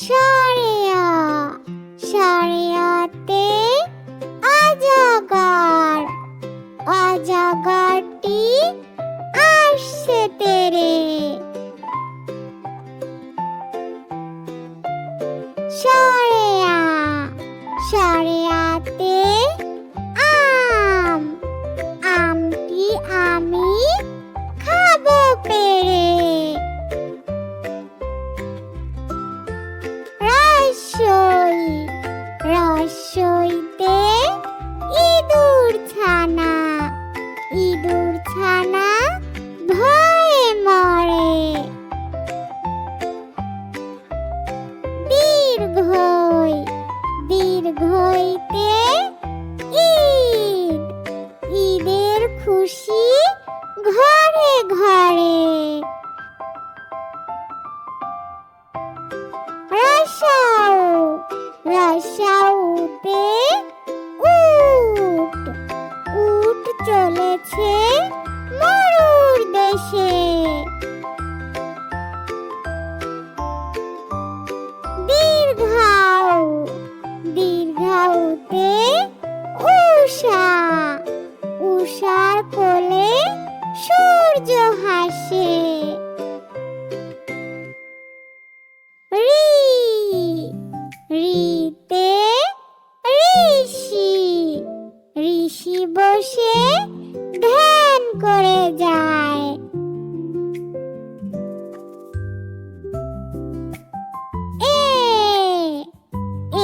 সরেয়া সরেয়াতে অজগর অজগরটি আসছে তেরে সরেয়া সরেয়াতে আম আমটি আমি খাবো পেরে রসই রসইতে ইঁদুর ছানা ভয়ে মরে দীর্ঘই দীর্ঘইতে ঈদ ঈদের খুশি ঘরে ঘরে রসাও রসাউতে উট উট চলেছে মরুর দেশে দীর্ঘাও দীর্ঘাউতে উষা উষার কোলে সূর্য হাসে ঋতে ঋষি ঋষি বসে ধ্যান করে যায়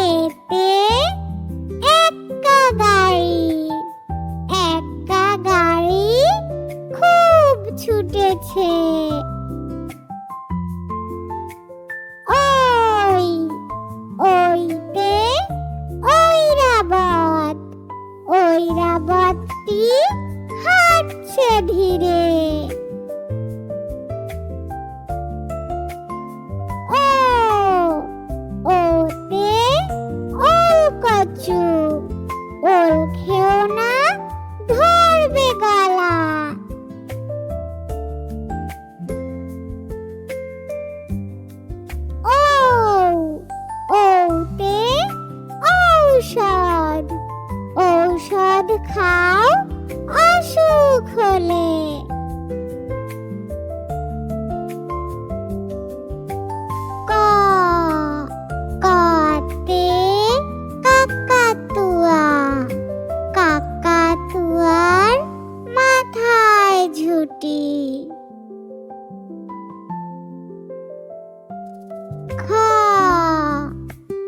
এতে এক্কা গাড়ি খুব ছুটেছে ওইতে ঐরাবতটি হাঁটছে ধীরে ওতে ওলকচু ওল খেও না ধরবে গলা ওতে ঔষধ ঔষধ খাও অসুখ হলে কতে কাকাতুয়া কাকাতুয়ার মাথায় ঝুঁটি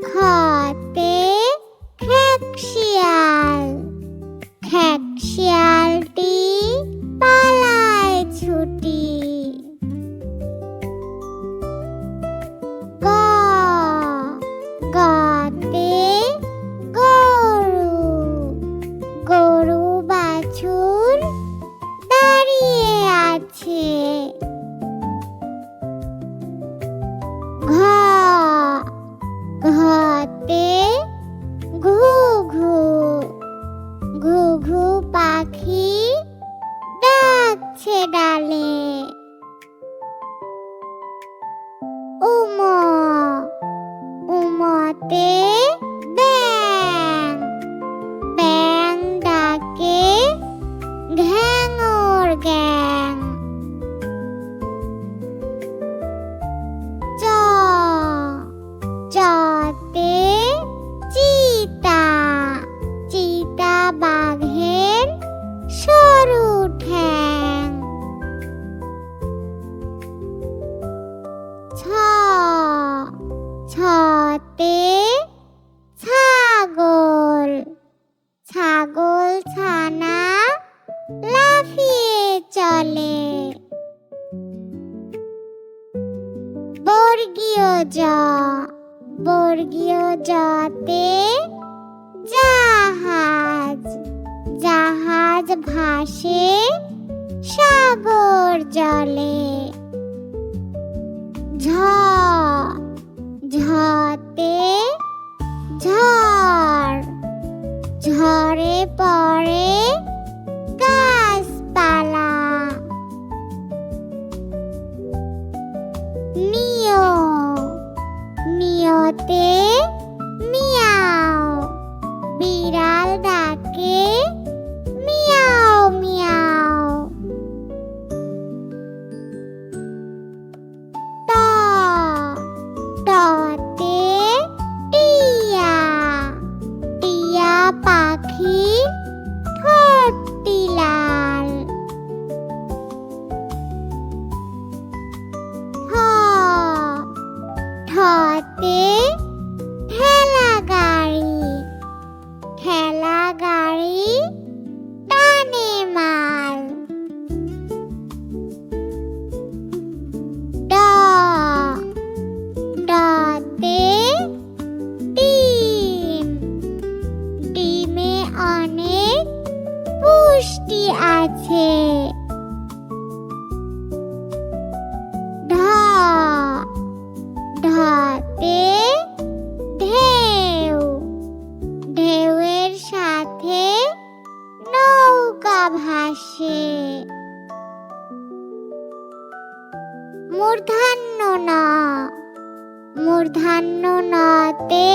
খতে খেকশিয়াল খেকশিয়ালটি পালায় ছুটি গতে গরু গরু বাছুর দাঁড়িয়ে আছে ঘতে ঘুঘু ঘুঘু পাখি ডাকছে ডালে উমতে ব্যাং ব্যাং ডাকে ঘ্যাঙর গ্যাং চতে চিতা চিতা বাঘের সরু ঠ্যাং ছতে ছাগল ছাগল ছানা লাফিয়ে চলে বর্গীয় জতে জাহাজ ভাসে সাগর জলে ঝতে ঝড় ঝড়ে পড়ে গাছপালা নিয় মিয়তে মিয়াও, বিড়াল ডাকে মিয়াও মিয়াও। ট টতে টিয়া, টিয়া পাখি ঠোঁটটি লাল। ঠ ঠতে ঠেলা গাড়ি, ঠেলা গাড়ি টানে মাল। ড ডতে ডিম, ডিমে অনেক পুষ্টি আছে। ঢ ঢতে ঢেউ, ঢেউয়ের সাথে নৌকা ভাসে। মূর্ধন্য ন, মূর্ধন্য নতে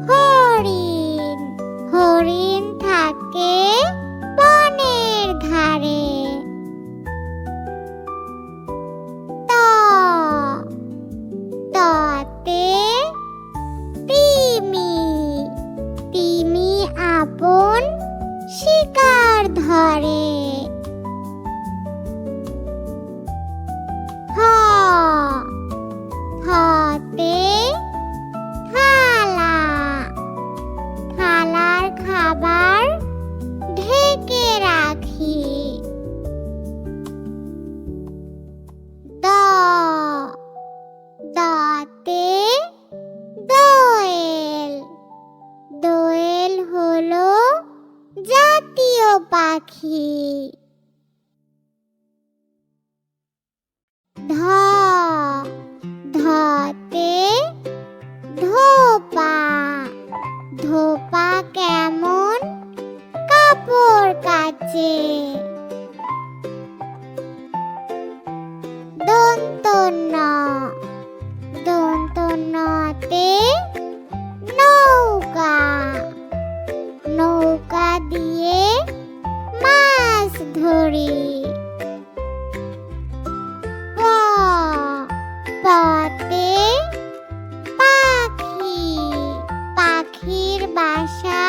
হরিণ, হরিণ থাকে বনের ধারে। ত ততে তিমি, তিমি আপন শিকার ধরে। হ হতে থালা, থালার খাবার ঢেকে রাখি। দ দতে দোয়েল, দোয়েল হলো জাতীয় পাখি। ধ ধতে ধোপা, ধোপা কেমন কাপড় কাচে। দন্ত ন, দন্ত নতে নৌকা, নৌকা দিয়ে মাছ ধরি। প পতে পাখি, পাখির বাসা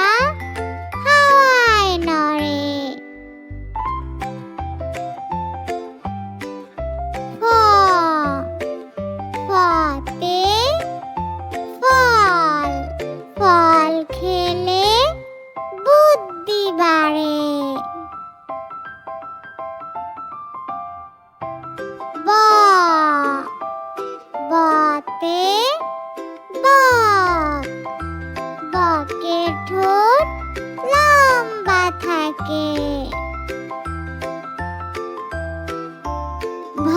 হাওয়ায় নড়ে। ফ ফতে ফল, ফল খেলে বুদ্ধি বাড়ে। ব বতে বক, বকের ঠোঁট লম্বা থাকে। ভ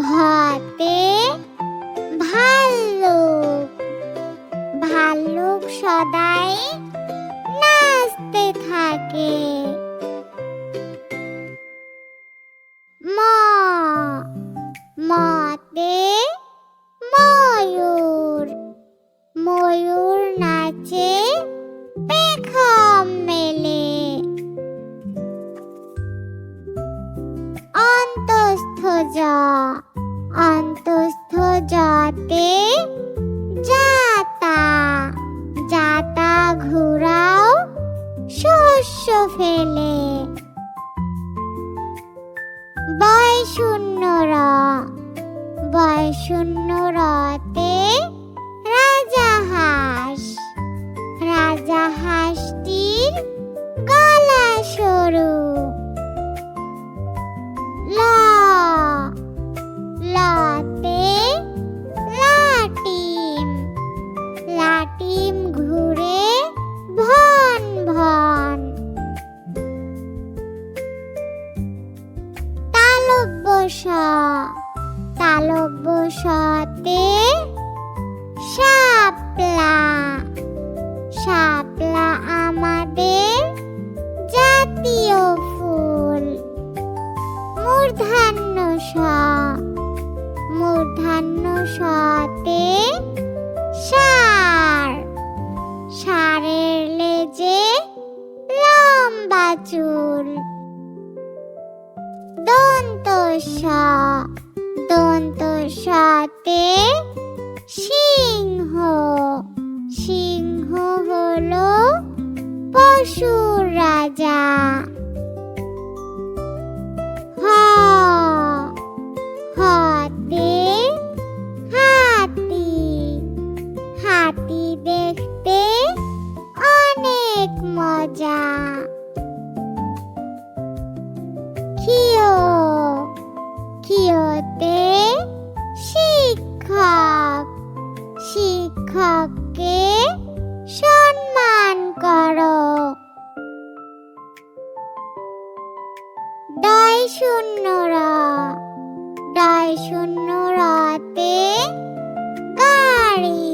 ভতে ভাল্লুক, ভাল্লুক সদাই নাচতে থাকে। ম মতে ময়ূর, ময়ূর নাচে পেখম মেলে। অন্তস্থ জ, অন্তস্থ জতে যাতা, যাতা ঘুরাও শস্য ফেলে। বয় শূন্য র, বয় শূন্য রতে রাজাহাঁস, রাজাহাঁসটির গলা সরু। ল লতে লাটিম, লাটিম ঘুরে ভন ভন। তালব্য স, তালব্য সতে শাপলা, শাপলা আমাদের জাতীয় ফুল। মূর্ধন্য ষ, মূর্ধন্য সতে দন্ত সতে সিংহ, সিংহ হলো পশুর রাজা। হতে হাতি, হাতি দেখতে অনেক মজা। খিওতে শিক্ষক, শিক্ষককে সম্মান করো। ডয় শূন্য রতে গাড়ি,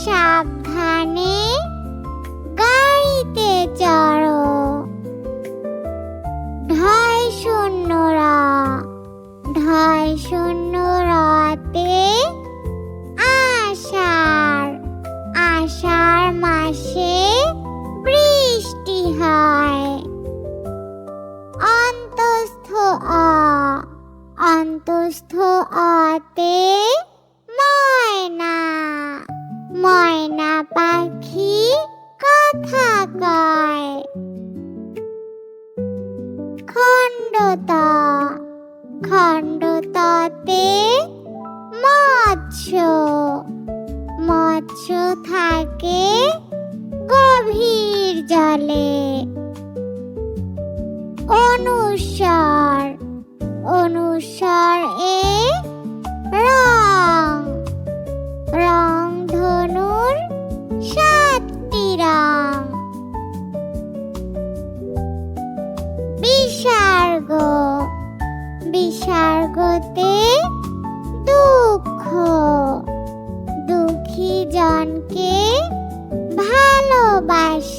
সাবধানে গাড়িতে চড়ো। ঢয় শূন্য রতে আষাঢ়, আষাঢ় মাসে বৃষ্টি হয়। অন্তস্থ অতে ময়না, ময়না পাখি কথা কয়। খণ্ডততে মৎস্য, মৎস্য থাকে গভীর জলে। অনুস্বর এ রং, রং ধনুর 7টি রং। বিসর্গতে দুঃখ, দুঃখী জনকে ভালোবাসে।